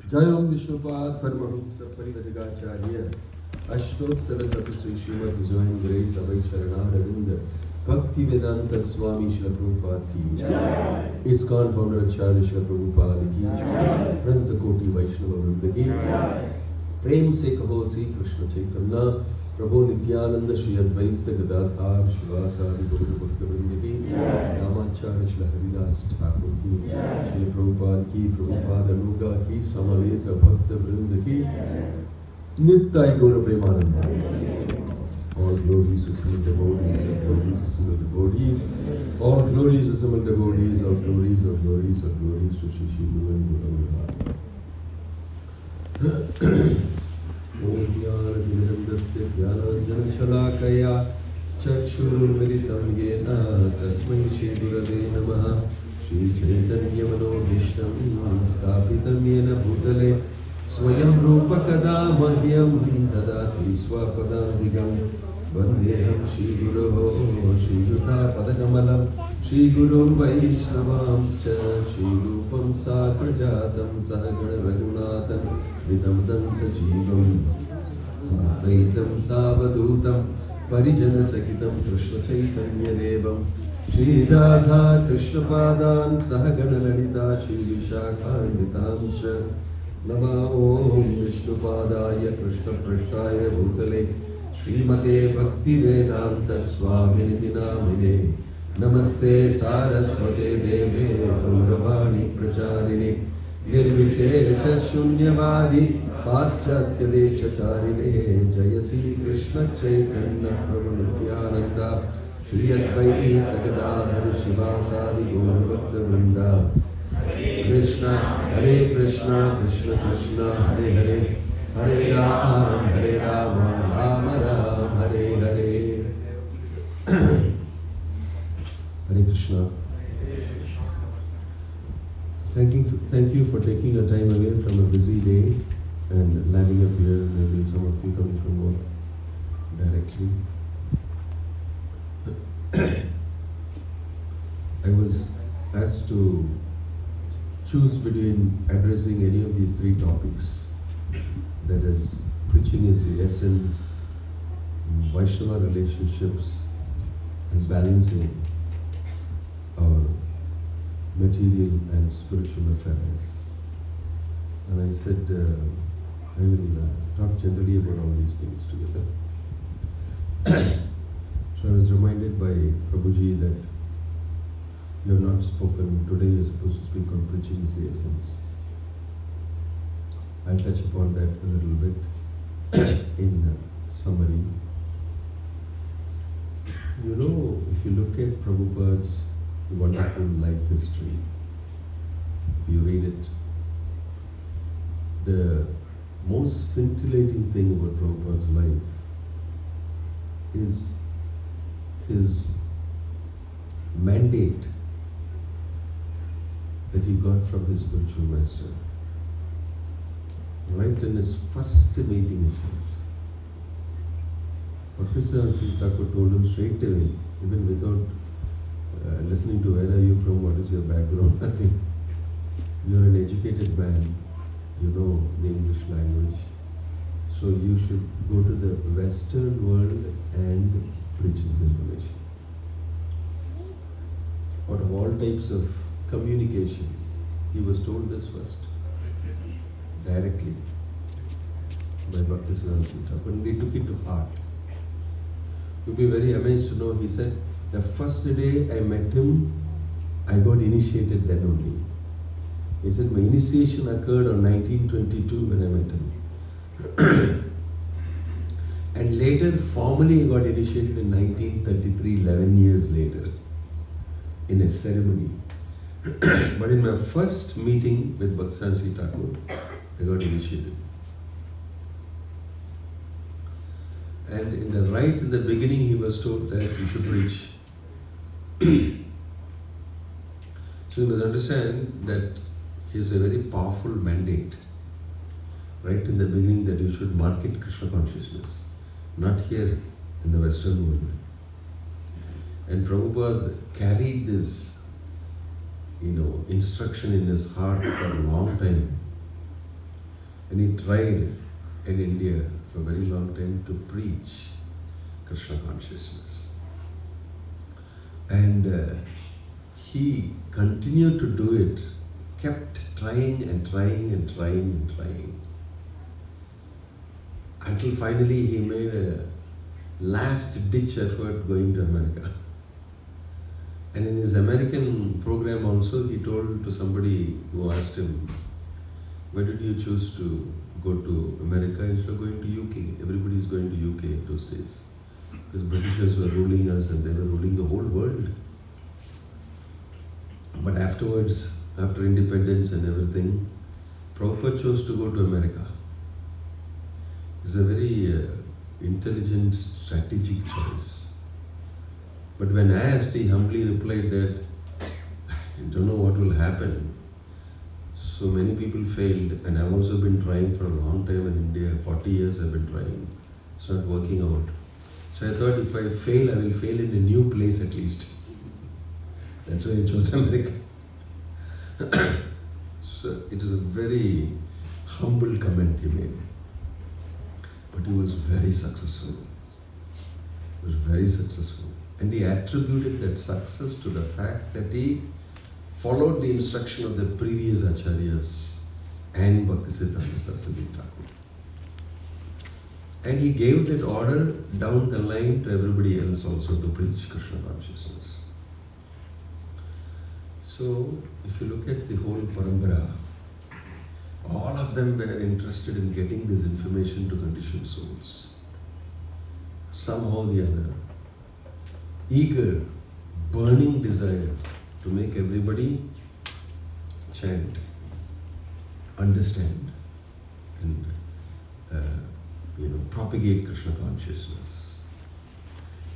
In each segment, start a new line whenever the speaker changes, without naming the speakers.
Jayam Vishnupad Paramahamsa Parivadagacharya Ashtottara Satisri Srimad His Grace Abhay Sharanaravinda Bhakti Vedanta Swami Srila Praphupad ki ISKCON founder Acharya Srila Praphupad ki Pranta Koti Vaishnava Vrinda ki Prem se kaho Sri Krishna Chaitanya Prabhu Nityananda Shri Advaita Gadadhar Shivasari Gaura Bhakta Vrinda ki Ramacharya Srila Haridas Thakur ki Srila Prabhupada ki Prabhupada Anuga ki Samaveta Bhakta Vrinda ki Nittai Gaura Premananda. All glories to single devotees, all glories to single devotees, all glories to single devotees, all glories, all glories, all glories to Shri Shri Guru and Guru. Om Jnana Shalakaya Chakshurmilitam Yena Tasmai Shri Gurave Namaha Shri Chaitanya Manobhishtam Sthapitam Yena Bhutale Swayam Rupa Kada Mahyam Dadati Swapadam Vandeham Shri Guruho Shri Yuta Padakamalam Shri Guru Vaishnavamscha Shri Rupam Sakrajatam Sahagana Raghunathan Vidamdam Sajivam Samaitam Savadutam Parijana Sakitam Krishna Chaitanya Devam Shri Radha Krishna Padan Sahagana Lalita Shri Vishakhanvitamscha Nama Om Vishnupadaya Krishna Prasthaya Bhutale Srimate Bhakti Vedanta Swamini Namine Namaste Saraswate Deve Gauravani Pracharini Nirvisesha Shunyavadi Paschatya Deshatarine Jaya Sri Krishna Chaitanya Prabhu Nityananda Shri Advaita Gadadhar Shivasadi Gaura Bhakta Vrinda Krishna Krishna Krishna Hare Hare Hare Rama Rama Rama Hare Hare Hare Krishna. Thank you for taking your time away from a busy day and landing up here. Maybe some of you coming from work directly. I was asked to choose between addressing any of these three topics. That is, preaching is the essence, Vaishnava relationships, and balancing our material and spiritual affairs. And I said, I will talk generally about all these things together. So I was reminded by Prabhuji that you have not spoken, today you are supposed to speak on preaching is the essence. I'll touch upon that a little bit in summary. You know, if you look at Prabhupada's wonderful life history, if you read it, the most scintillating thing about Prabhupada's life is his mandate that he got from his spiritual master. Right in his first meeting itself. Bhakti Vinod Maharaj told him straight away, even without listening to where are you from, what is your background, nothing. You're an educated man, you know the English language. So you should go to the Western world and preach this information. Out of all types of communications, he was told this first, directly, by Bhakti Vinod Maharaj, and he took it to heart. You'll be very amazed to know, he said, the first day I met him, I got initiated then only. He said, my initiation occurred on 1922 when I met him. And later, formally I got initiated in 1933, 11 years later, in a ceremony. But in my first meeting with Bhakti Vinod Thakur, I got initiated. And in the beginning, he was told that you should preach. So you must understand that he has a very powerful mandate. Right in the beginning, that you should market Krishna consciousness, not here in the Western world. And Prabhupada carried this, instruction in his heart for a long time. And he tried in India for a very long time to preach Krishna consciousness. And he continued to do it, kept trying and trying and trying and trying. Until finally he made a last-ditch effort going to America. And in his American program also, he told to somebody who asked him, why did you choose to go to America instead of going to UK? Everybody is going to UK in those days. Because Britishers were ruling us and they were ruling the whole world. But afterwards, after independence and everything, Prabhupada chose to go to America. It's a very intelligent, strategic choice. But when asked, he humbly replied that, I don't know what will happen. So many people failed, and I've also been trying for a long time in India. 40 years I've been trying. It's not working out. So I thought if I fail, I will fail in a new place at least. That's why I chose America. So it is a very humble comment he made. But he was very successful. He was very successful. And he attributed that success to the fact that he followed the instruction of the previous acharyas and Bhaktisiddhanta Saraswati Thakur. And he gave that order down the line to everybody else also to preach Krishna consciousness. So, if you look at the whole parampara, all of them were interested in getting this information to conditioned souls. Somehow or the other. Eager, burning desire to make everybody chant, understand, and propagate Krishna consciousness.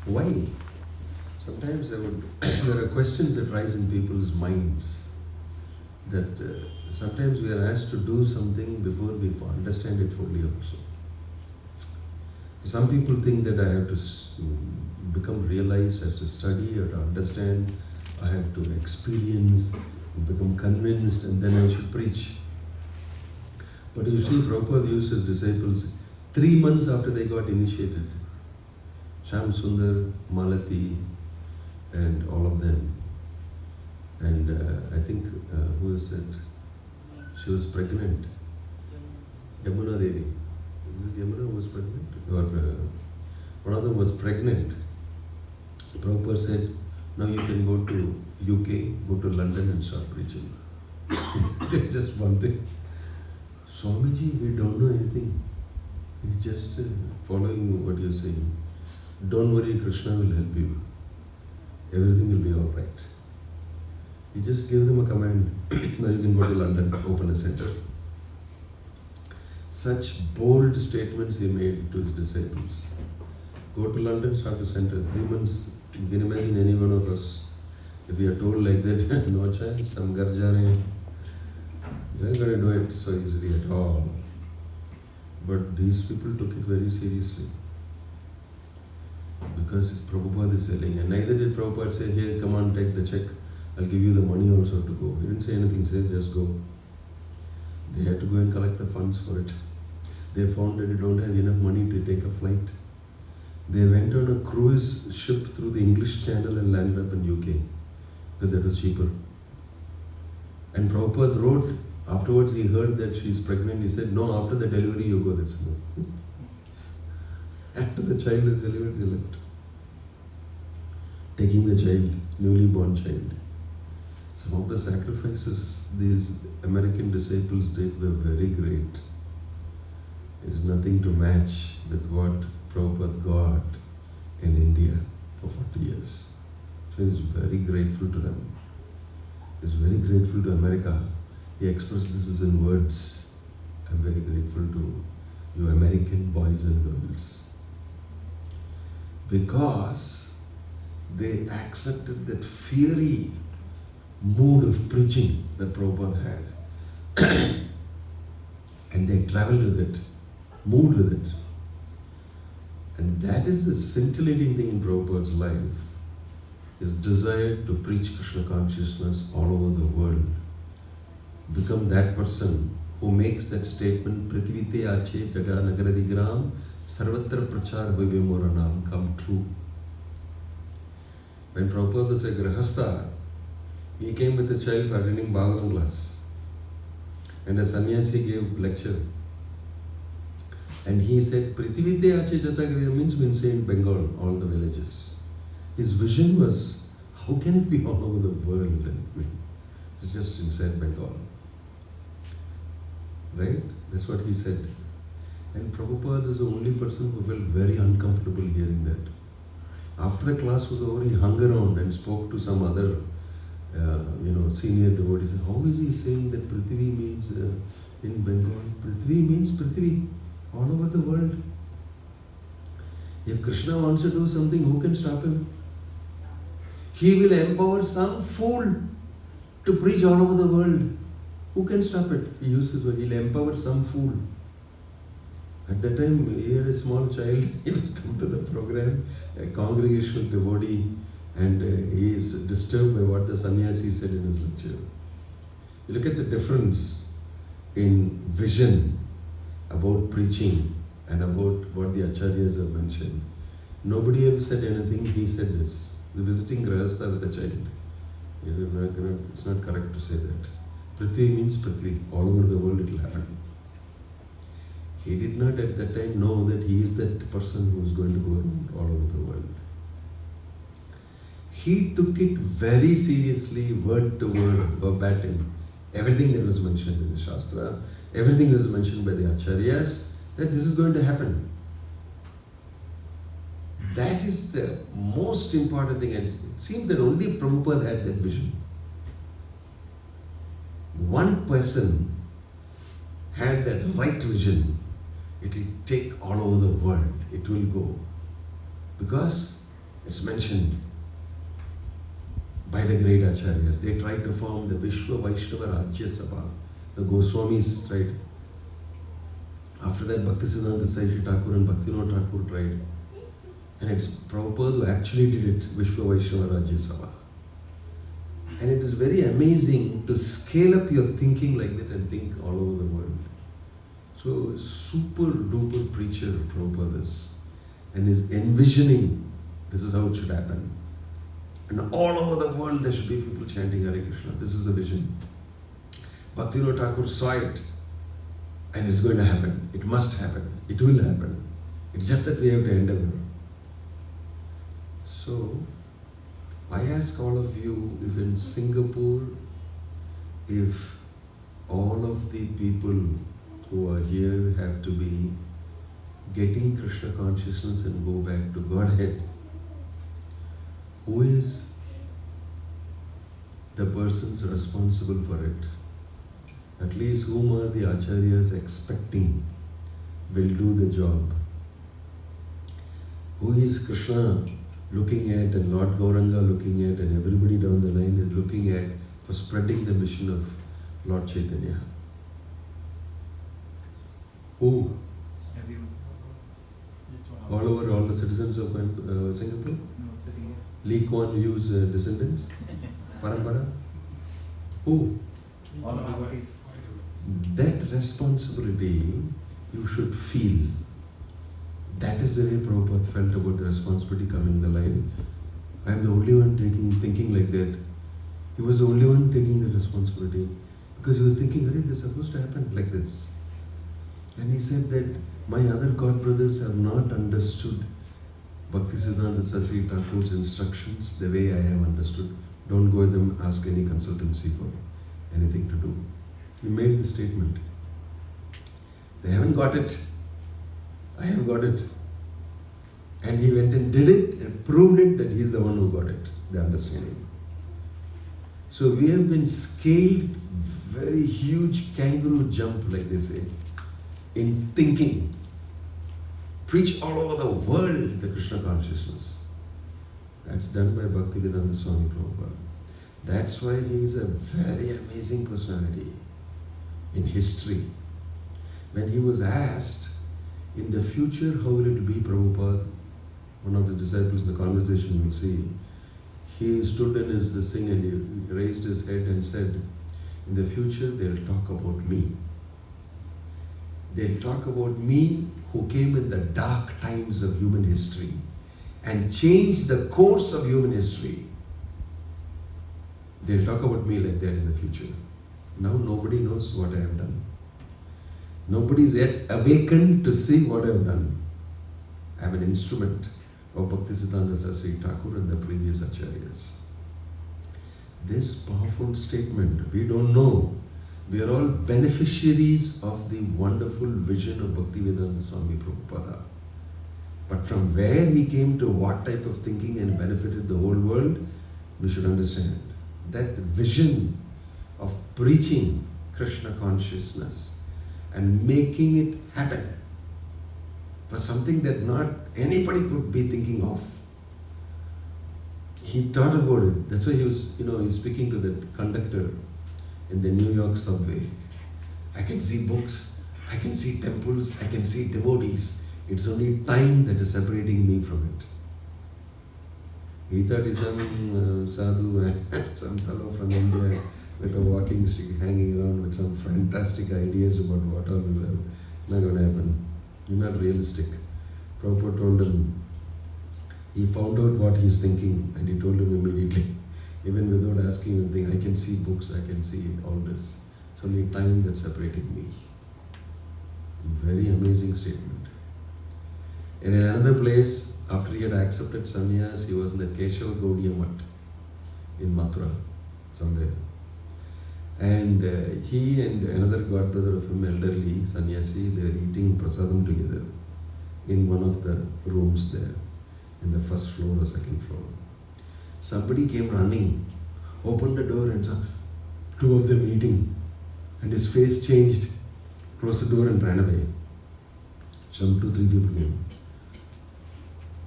Why? Sometimes there are questions that rise in people's minds that sometimes we are asked to do something before we understand it fully also. Some people think that I have to become realized, I have to study or to understand, I have to experience, become convinced, and then I should preach. But you see, Prabhupada used his disciples 3 months after they got initiated. Sham Sundar, Malati, and all of them. And I think, who is it? She was pregnant. Yamuna Devi. Was it Yamuna who was pregnant? Or one of them was pregnant. Prabhupada said, now you can go to UK, go to London and start preaching. Just wondering, Swamiji, we don't know anything. He's just following what you're saying. Don't worry, Krishna will help you. Everything will be all right. He just gave them a command. Now you can go to London, open a center. Such bold statements he made to his disciples. Go to London, start a center. 3 months, you can imagine any one of us. If we are told like that, no chance, some garjare. You're not going to do it so easily at all. But these people took it very seriously. Because Prabhupada is selling, and neither did Prabhupada say, here, come on, take the check, I'll give you the money also to go. He didn't say anything, he said, just go. They had to go and collect the funds for it. They found that they don't have enough money to take a flight. They went on a cruise ship through the English Channel and landed up in UK, because that was cheaper. And Prabhupada wrote, afterwards he heard that she's pregnant, he said, no, after the delivery you go, that's enough. After the child was delivered, they left. Taking the child, newly born child. Some of the sacrifices these American disciples did were very great. There's nothing to match with what Prabhupada got in India for 40 years. So he's very grateful to them. He's very grateful to America. He expressed this in words. I'm very grateful to you American boys and girls. Because they accepted that fiery mood of preaching that Prabhupada had. And they traveled with it, moved with it. And that is the scintillating thing in Prabhupada's life, his desire to preach Krishna consciousness all over the world. Become that person who makes that statement, Prithvite Ache Jaga Nagaradigram Sarvatra Prachar Vivemoranam come true. When Prabhupada was a Grahastha, he came with a child for attending Bhagavatam class. And a sannyasi gave lecture. And he said, Prithvite Ache Jatagriham means in Bengal, all the villages. His vision was, how can it be all over the world? It's just inside Bengal. Right? That's what he said. And Prabhupada is the only person who felt very uncomfortable hearing that. After the class was over, he hung around and spoke to some other senior devotees. How is he saying that Prithvi means in Bengal? Prithvi means Prithvi, all over the world. If Krishna wants to do something, who can stop him? He will empower some fool to preach all over the world. Who can stop it? He used this word, he'll empower some fool. At that time, he had a small child, he was come to the program, a congregational devotee, and he is disturbed by what the sannyasi said in his lecture. You look at the difference in vision about preaching and about what the acharyas have mentioned. Nobody else said anything, he said this. The visiting grahastha with a child. It's not correct to say that. Prithvi means Prithvi, all over the world it will happen. He did not at that time know that he is that person who is going to go all over the world. He took it very seriously, word to word, verbatim. Everything that was mentioned in the Shastra, everything that was mentioned by the Acharyas, that this is going to happen. That is the most important thing. And it seems that only Prabhupada had that vision. One person had that right vision. It will take all over the world. It will go. Because it's mentioned by the great Acharyas. They tried to form the Vishwa Vaishnava Rajya Sabha. The Goswamis tried. After that, Bhaktisiddhanta Saraswati Thakur and Bhakti Vinod Thakur tried. And it's Prabhupada who actually did it, Vishwa Vaishnava Rajya Sabha. And it is very amazing to scale up your thinking like that and think all over the world. So, super duper preacher Prabhupada is. And is envisioning this is how it should happen. And all over the world there should be people chanting Hare Krishna. This is the vision. Bhakti Vinod Thakur saw it. And it's going to happen. It must happen. It will happen. It's just that we have to endeavor. So, I ask all of you, if in Singapore, if all of the people who are here have to be getting Krishna consciousness and go back to Godhead, who is the persons responsible for it? At least whom are the acharyas expecting will do the job? Who is Krishna looking at and Lord Gauranga looking at and everybody down the line is looking at for spreading the mission of Lord Chaitanya? Who? All over all the citizens of Singapore?
No, sitting here.
Lee Kuan Yew's descendants? Parampara? Who?
All devotees.
That responsibility you should feel. That is the way Prabhupada felt about the responsibility coming in the line. I am the only one thinking like that. He was the only one taking the responsibility because he was thinking, this is supposed to happen like this. And he said that my other god brothers have not understood Bhaktisiddhanta Saraswati Thakur's instructions the way I have understood. Don't go with them, ask any consultancy for anything to do. He made the statement. They haven't got it. I have got it. And he went and did it and proved it that he is the one who got it, the understanding. So we have been scaled very huge kangaroo jump, like they say, in thinking. Preach all over the world the Krishna consciousness. That's done by Bhakti Vinod Swami Prabhupada. That's why he is a very amazing personality in history. When he was asked, in the future, how will it be, Prabhupada? One of the disciples in the conversation you will see, he stood in this thing and he raised his head and said, in the future they'll talk about me. They'll talk about me who came in the dark times of human history and changed the course of human history. They'll talk about me like that in the future. Now nobody knows what I have done. Nobody's yet awakened to see what I have done. I am an instrument of Bhaktisiddhanta Saraswati Thakur and the previous acharyas. This powerful statement, we don't know. We are all beneficiaries of the wonderful vision of Bhaktivedanta Swami Prabhupada. But from where he came to what type of thinking and benefited the whole world, we should understand. That vision of preaching Krishna consciousness and making it happen was something that not anybody could be thinking of. He thought about it. That's why he was, he's speaking to the conductor in the New York subway. I can see books, I can see temples, I can see devotees. It's only time that is separating me from it. He thought he's some sadhu, some fellow from India with a walking stick hanging around with some fantastic ideas about what all will have. Not going to happen. You're not realistic. Prabhupada told him, he found out what he's thinking and he told him immediately, even without asking anything, I can see books, I can see all this. It's only time that's separating me. Very amazing statement. And in another place, after he had accepted sannyas, he was in the Keshava Gaudiya Mutt in Mathura, somewhere. And he and another godbrother of him, elderly sannyasi, they were eating prasadam together in one of the rooms there, in the first floor or second floor. Somebody came running, opened the door and saw two of them eating, and his face changed, closed the door and ran away. Some 2-3 people came.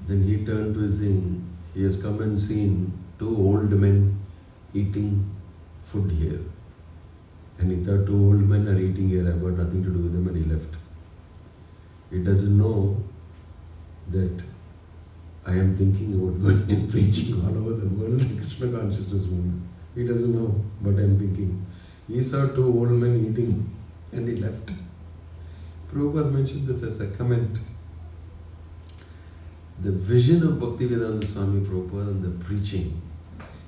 Then he turned to his thing. He has come and seen 2 old men eating food here. And he thought 2 old men are eating here, I've got nothing to do with them, and he left. He doesn't know that I am thinking about going and preaching all over the world the Krishna consciousness movement. He doesn't know what I am thinking. He saw 2 old men eating and he left. Prabhupada mentioned this as a comment. The vision of Bhaktivedanta Swami Prabhupada and the preaching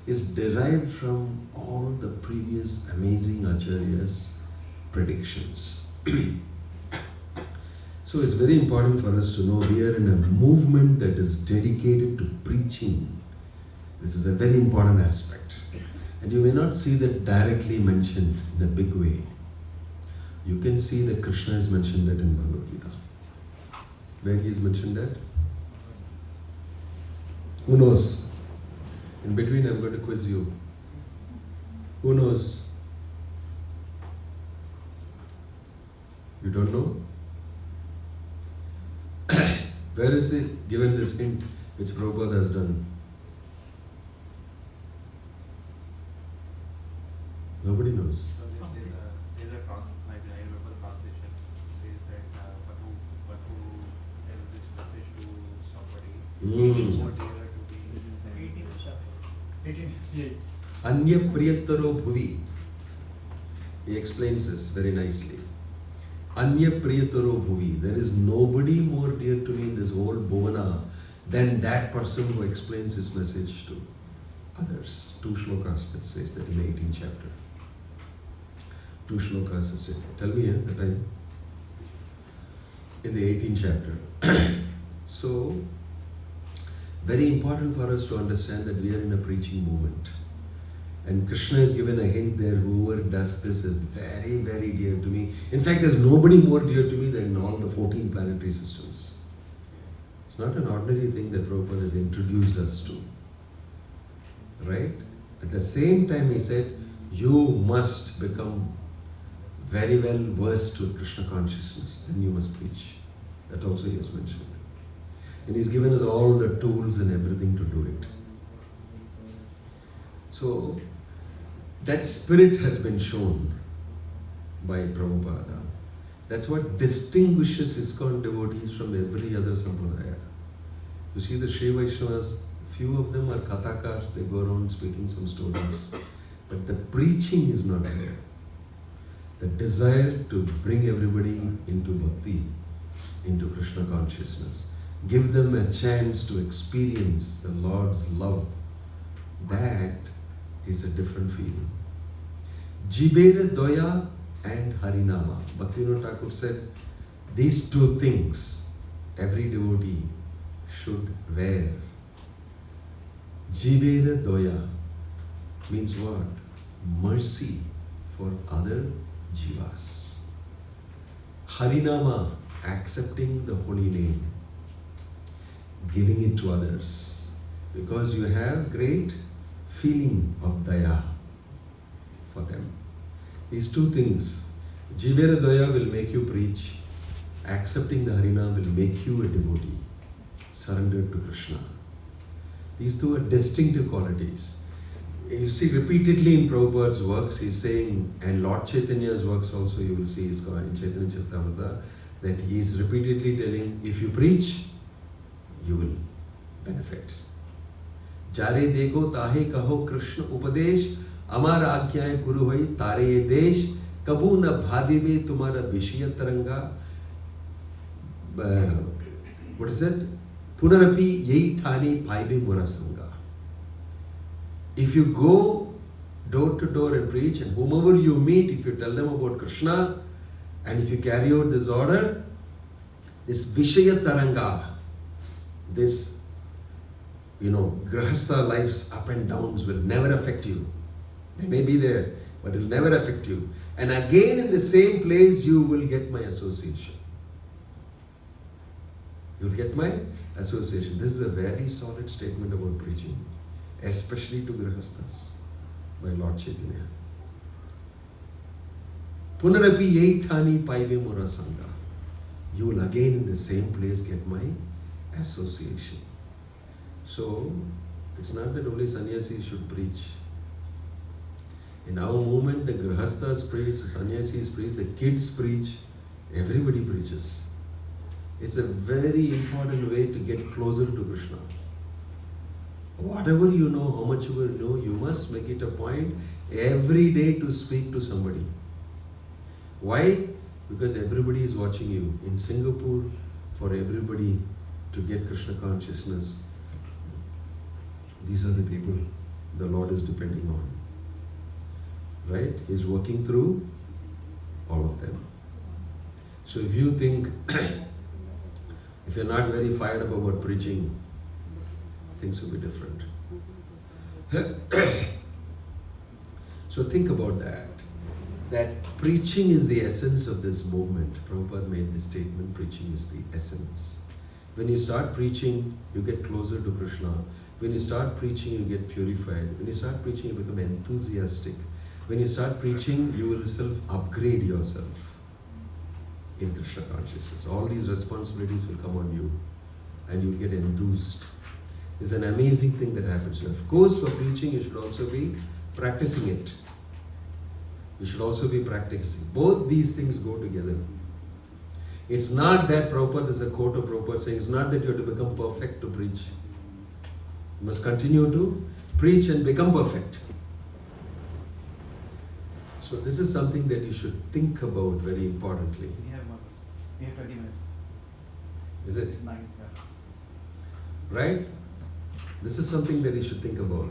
is derived from all the previous amazing acharyas' predictions. So it's very important for us to know we are in a movement that is dedicated to preaching. This is a very important aspect. And you may not see that directly mentioned in a big way. You can see that Krishna has mentioned that in Bhagavad Gita. Where he has mentioned that? Who knows? In between I'm going to quiz you. Who knows? You don't know? Where is it given this hint which Prabhupada has done? Nobody knows.
There's a I remember the translation says that Batu message to somebody.
Mm.
What they are to be.
18th chapter. 1868.
Anya Priyattaro Bhuvi. He explains this very nicely. Anya Priyattaro Bhuvi. There is nobody more dear to me in this whole Bhuvana than that person who explains his message to others. 2 shlokas that says that in the 18th chapter. 2 shlokas that say, tell me the time. In the 18th chapter. So, very important for us to understand that we are in a preaching movement. And Krishna has given a hint there, whoever does this is very, very dear to me. In fact, there's nobody more dear to me than all the 14 planetary systems. It's not an ordinary thing that Prabhupada has introduced us to. Right? At the same time, he said, you must become very well versed with Krishna consciousness, then you must preach. That also he has mentioned. And he's given us all the tools and everything to do it. So, that spirit has been shown by Prabhupada. That's what distinguishes ISKCON devotees from every other sampradaya. You see the Sri Vaishnavas, few of them are kathakars, they go around speaking some stories. But the preaching is not there. The desire to bring everybody into bhakti, into Krishna consciousness. Give them a chance to experience the Lord's love. That is a different feeling. Jibera Doya and Harinama. Bhakti Vinod Thakur said, these two things every devotee should wear. Jibera Doya means what? Mercy for other jivas. Harinama, accepting the holy name, giving it to others, because you have great feeling of daya for them. These two things, Jivera Daya will make you preach, accepting the Harinam will make you a devotee, surrendered to Krishna. These two are distinctive qualities. You see repeatedly in Prabhupada's works, he's saying, and Lord Chaitanya's works also you will see, is in Chaitanya Charitamrita, that he is repeatedly telling, if you preach, you will benefit. Jare dekho tahe kaho Krishna upadesh, amara agyay guru hai tare ye desh, kabu na bhadive tumara vishya taranga. What is it? Punarapi yei thani paive murasanga. If you go door to door and preach, and whomever you meet, if you tell them about Krishna, and if you carry out this order, this Vishaya Taranga, this, Grahastha life's up and downs will never affect you. They may be there, but it will never affect you. And again in the same place, you will get my association. You will get my association. This is a very solid statement about preaching, especially to Grahasthas, by Lord Chaitanya. Punarapi yeithani paive mura sangha. You will again in the same place get my association. So, it's not that only sannyasis should preach. In our movement, the Grahasthas preach, the sannyasis preach, the kids preach, everybody preaches. It's a very important way to get closer to Krishna. Whatever you know, how much you will know, you must make it a point every day to speak to somebody. Why? Because everybody is watching you. In Singapore, for everybody to get Krishna consciousness, these are the people the Lord is depending on. Right? He's working through all of them. So if you think, if you're not very fired up about preaching, things will be different. So think about that. That preaching is the essence of this movement. Prabhupada made this statement, preaching is the essence. When you start preaching, you get closer to Krishna. When you start preaching, you get purified. When you start preaching, you become enthusiastic. When you start preaching, you will self-upgrade yourself in Krishna consciousness. All these responsibilities will come on you and you will get enthused. It's an amazing thing that happens. Of course, for preaching, you should also be practicing it. You should also be practicing. Both these things go together. It's not that Prabhupada, there's a quote of Prabhupada saying, it's not that you have to become perfect to preach. You must continue to preach and become perfect. So this is something that you should think about very importantly.
We have 20 minutes.
Is it?
It's 9. Yeah.
Right? This is something that you should think about.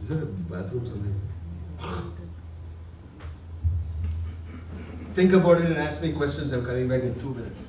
Is there a bathroom somewhere? Think about it and ask me questions. I'm coming back in 2 minutes.